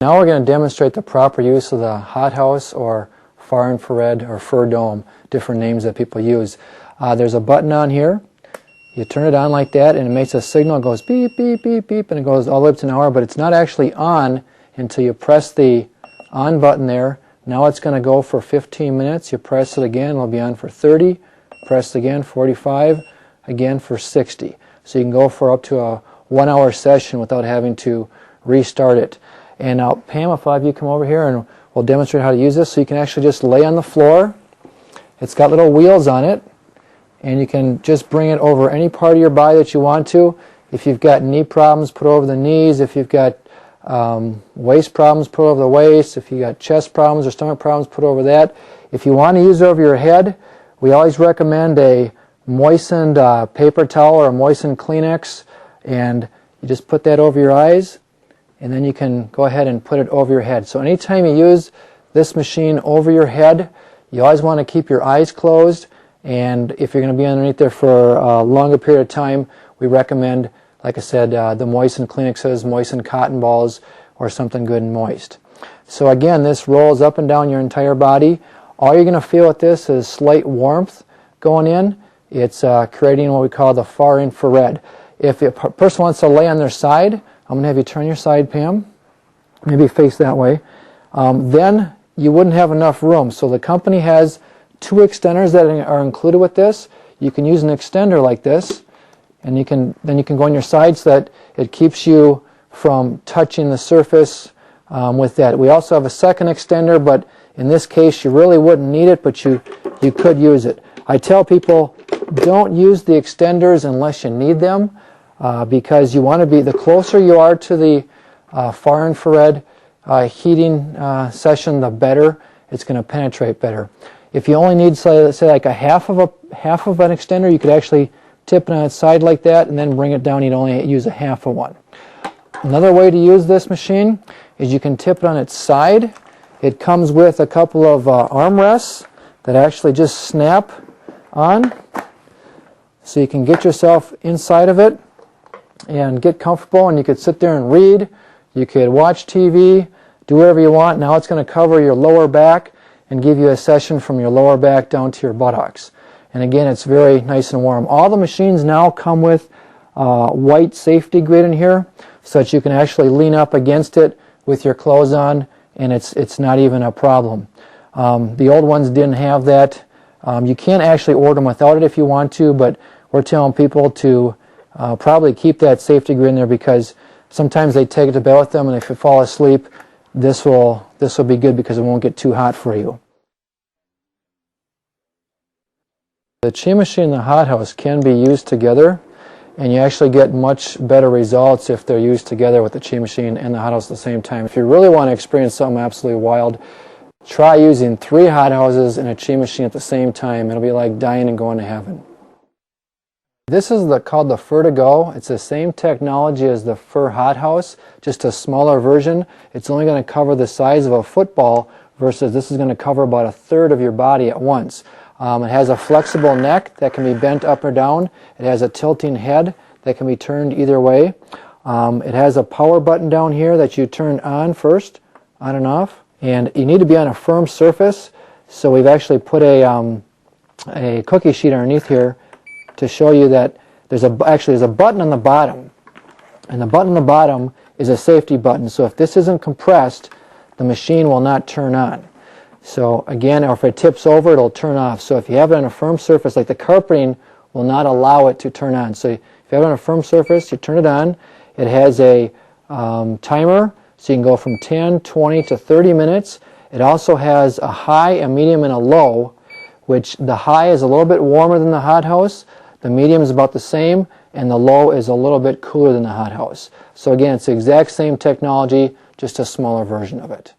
Now we're going to demonstrate the proper use of the HotHouse or far infrared or fur dome, different names that people use. There's a button on here. You turn it on like that and it makes a signal. It goes beep, beep, beep, beep, and it goes all the way up to an hour, but it's not actually on until you press the on button there. Now it's going to go for 15 minutes. You press it again, it'll be on for 30. Press it again, 45. Again for 60. So you can go for up to a 1 hour session without having to restart it. And now, Pam, if you come over here and we'll demonstrate how to use this. So you can actually just lay on the floor. It's got little wheels on it, and you can just bring it over any part of your body that you want to. If you've got knee problems, put it over the knees. If you've got waist problems, put it over the waist. If you've got chest problems or stomach problems, put it over that. If you want to use it over your head, we always recommend a moistened paper towel or a moistened Kleenex, and you just put that over your eyes. And then you can go ahead and put it over your head. So anytime you use this machine over your head, you always want to keep your eyes closed. And if you're going to be underneath there for a longer period of time, we recommend, like I said, the moistened Kleenexes, moistened cotton balls, or something good and moist. So again, this rolls up and down your entire body. All you're going to feel with this is slight warmth going in. It's creating what we call the far infrared. If a person wants to lay on their side, I'm going to have you turn your side, Pam, maybe face that way, then you wouldn't have enough room. So the company has 2 extenders that are included with this. You can use an extender like this, and then you can go on your side so that it keeps you from touching the surface with that. We also have a second extender, but in this case you really wouldn't need it, but you could use it. I tell people, don't use the extenders unless you need them. Because you want to be, the closer you are to the far infrared heating session, the better. It's going to penetrate better. If you only need, say like a half of an extender, you could actually tip it on its side like that and then bring it down. You'd only use a half of one. Another way to use this machine is you can tip it on its side. It comes with a couple of armrests that actually just snap on, so you can get yourself inside of it and get comfortable, and you could sit there and read, you could watch TV, do whatever you want. Now it's going to cover your lower back and give you a session from your lower back down to your buttocks. And again, it's very nice and warm. All the machines now come with white safety grid in here, so that you can actually lean up against it with your clothes on, and it's not even a problem. The old ones didn't have that. You can actually order them without it if you want to, but we're telling people to probably keep that safety grid in there, because sometimes they take it to bed with them, and if you fall asleep, this will be good because it won't get too hot for you. The Chi machine and the HotHouse can be used together, and you actually get much better results if they're used together with the Chi machine and the HotHouse at the same time. If you really want to experience something absolutely wild, try using 3 HotHouses and a Chi machine at the same time. It'll be like dying and going to heaven. This is called the Fur2Go. It's the same technology as the Fur HotHouse, just a smaller version. It's only going to cover the size of a football, versus this is going to cover about 1/3 of your body at once. It has a flexible neck that can be bent up or down. It has a tilting head that can be turned either way. It has a power button down here that you turn on first, on and off. And you need to be on a firm surface, so we've actually put a cookie sheet underneath here to show you that there's a button on the bottom, and the button on the bottom is a safety button. So if this isn't compressed, the machine will not turn on. So again, or if it tips over, it'll turn off. So if you have it on a firm surface, like the carpeting will not allow it to turn on. So if you have it on a firm surface, you turn it on. It has a timer, so you can go from 10, 20 to 30 minutes. It also has a high, a medium, and a low, which the high is a little bit warmer than the HotHouse. The medium is about the same, and the low is a little bit cooler than the HotHouse. So again, it's the exact same technology, just a smaller version of it.